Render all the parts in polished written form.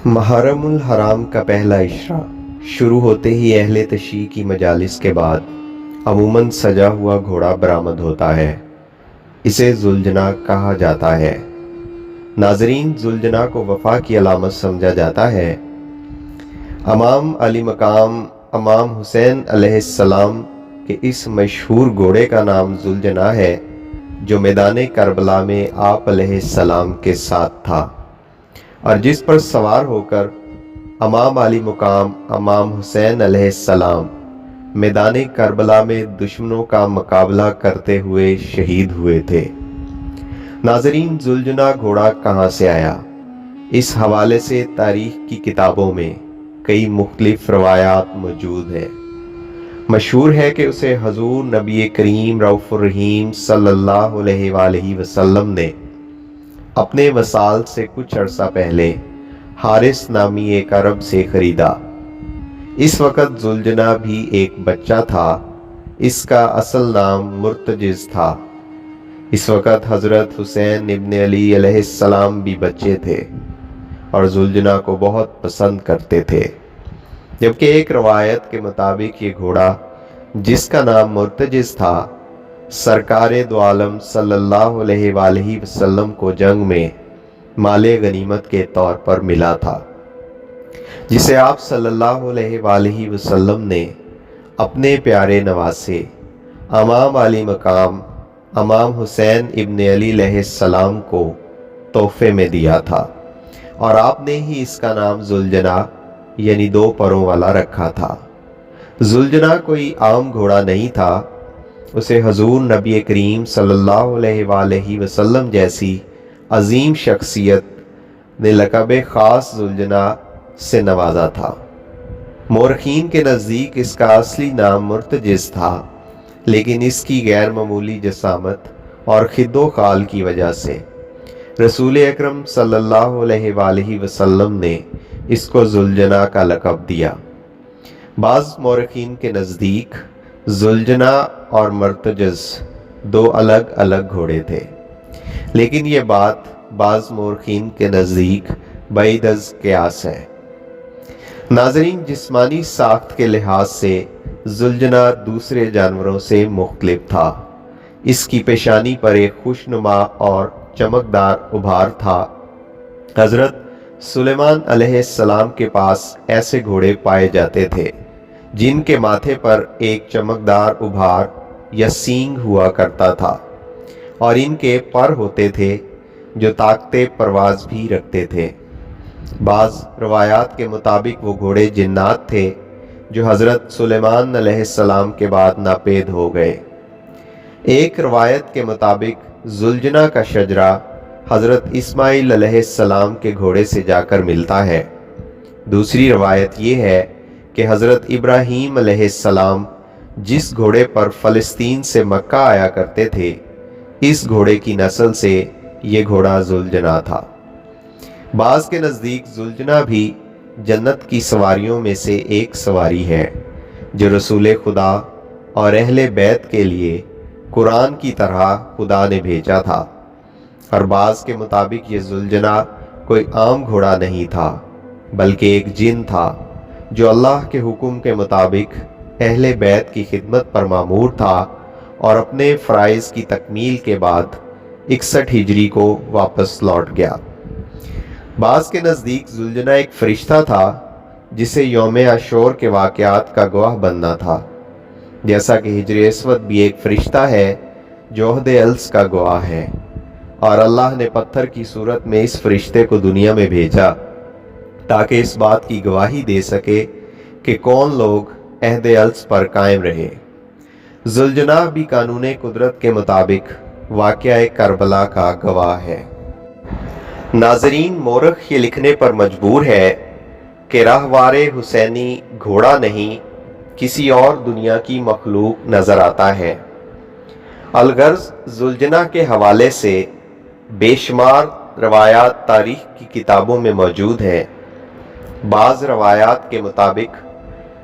محرم الحرام کا پہلا اشرا شروع ہوتے ہی اہل تشیع کی مجالس کے بعد عموماً سجا ہوا گھوڑا برآمد ہوتا ہے۔ اسے ذوالجناح کہا جاتا ہے۔ ناظرین، ذوالجناح کو وفا کی علامت سمجھا جاتا ہے۔ امام علی مقام امام حسین علیہ السلام کے اس مشہور گھوڑے کا نام ذوالجناح ہے جو میدان کربلا میں آپ علیہ السلام کے ساتھ تھا اور جس پر سوار ہو کر امام علی مقام امام حسین علیہ السلام میدان کربلا میں دشمنوں کا مقابلہ کرتے ہوئے شہید ہوئے تھے۔ ناظرین، ذوالجناح گھوڑا کہاں سے آیا؟ اس حوالے سے تاریخ کی کتابوں میں کئی مختلف روایات موجود ہیں۔ مشہور ہے کہ اسے حضور نبی کریم رؤوف الرحیم صلی اللہ علیہ وآلہ وسلم نے اپنے وصال سے کچھ عرصہ پہلے حارث نامی ایک عرب سے خریدا۔ اس وقت ذوالجناح بھی ایک بچہ تھا۔ اس کا اصل نام مرتجز تھا۔ اس وقت حضرت حسین ابن علی علیہ السلام بھی بچے تھے اور ذوالجناح کو بہت پسند کرتے تھے، جبکہ ایک روایت کے مطابق یہ گھوڑا جس کا نام مرتجز تھا سرکار دو عالم صلی اللہ علیہ وآلہ وسلم کو جنگ میں مال غنیمت کے طور پر ملا تھا، جسے آپ صلی اللہ علیہ وآلہ وسلم نے اپنے پیارے نواسے امام علی مقام امام حسین ابن علی علیہ السلام کو تحفے میں دیا تھا، اور آپ نے ہی اس کا نام ذوالجناح یعنی دو پروں والا رکھا تھا۔ ذوالجناح کوئی عام گھوڑا نہیں تھا، اسے حضور نبی کریم صلی اللہ علیہ وآلہ وسلم جیسی عظیم شخصیت نے لقب خاص ذوالجناح سے نوازا تھا۔ مورخین کے نزدیک اس کا اصلی نام مرتجز تھا، لیکن اس کی غیر معمولی جسامت اور خد و خال کی وجہ سے رسول اکرم صلی اللہ علیہ وآلہ وسلم نے اس کو ذوالجناح کا لقب دیا۔ بعض مورخین کے نزدیک ذوالجناح اور مرتجز دو الگ الگ گھوڑے تھے، لیکن یہ بات بعض مورخین کے نزدیک بعید از قیاس ہے۔ ناظرین، جسمانی ساخت کے لحاظ سے ذوالجناح دوسرے جانوروں سے مختلف تھا۔ اس کی پیشانی پر ایک خوشنما اور چمکدار ابھار تھا۔ حضرت سلیمان علیہ السلام کے پاس ایسے گھوڑے پائے جاتے تھے جن کے ماتھے پر ایک چمکدار ابھار یا سینگ ہوا کرتا تھا، اور ان کے پر ہوتے تھے جو طاقت پرواز بھی رکھتے تھے۔ بعض روایات کے مطابق وہ گھوڑے جنات تھے جو حضرت سلیمان علیہ السلام کے بعد ناپید ہو گئے۔ ایک روایت کے مطابق ذوالجناح کا شجرہ حضرت اسماعیل علیہ السلام کے گھوڑے سے جا کر ملتا ہے۔ دوسری روایت یہ ہے کہ حضرت ابراہیم علیہ السلام جس گھوڑے پر فلسطین سے مکہ آیا کرتے تھے، اس گھوڑے کی نسل سے یہ گھوڑا ذوالجناح تھا۔ بعض کے نزدیک ذوالجناح بھی جنت کی سواریوں میں سے ایک سواری ہے جو رسول خدا اور اہل بیت کے لیے قرآن کی طرح خدا نے بھیجا تھا، اور بعض کے مطابق یہ ذوالجناح کوئی عام گھوڑا نہیں تھا بلکہ ایک جن تھا جو اللہ کے حکم کے مطابق اہل بیت کی خدمت پر مامور تھا اور اپنے فرائض کی تکمیل کے بعد 61 ہجری کو واپس لوٹ گیا۔ بعض کے نزدیک ذوالجناح ایک فرشتہ تھا جسے یوم عاشور کے واقعات کا گواہ بننا تھا، جیسا کہ حجر اسود بھی ایک فرشتہ ہے جو عہد الس کا گواہ ہے، اور اللہ نے پتھر کی صورت میں اس فرشتے کو دنیا میں بھیجا تاکہ اس بات کی گواہی دے سکے کہ کون لوگ عہد الس پر قائم رہے۔ ذوالجناح بھی قانون قدرت کے مطابق واقعہ کربلا کا گواہ ہے۔ ناظرین، مورخ یہ لکھنے پر مجبور ہے کہ راہوار حسینی گھوڑا نہیں کسی اور دنیا کی مخلوق نظر آتا ہے۔ الغرض ذوالجناح کے حوالے سے بے شمار روایات تاریخ کی کتابوں میں موجود ہیں۔ بعض روایات کے مطابق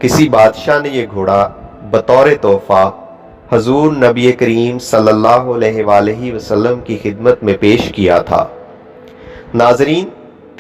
کسی بادشاہ نے یہ گھوڑا بطور تحفہ حضور نبی کریم صلی اللہ علیہ وآلہ وسلم کی خدمت میں پیش کیا تھا۔ ناظرین،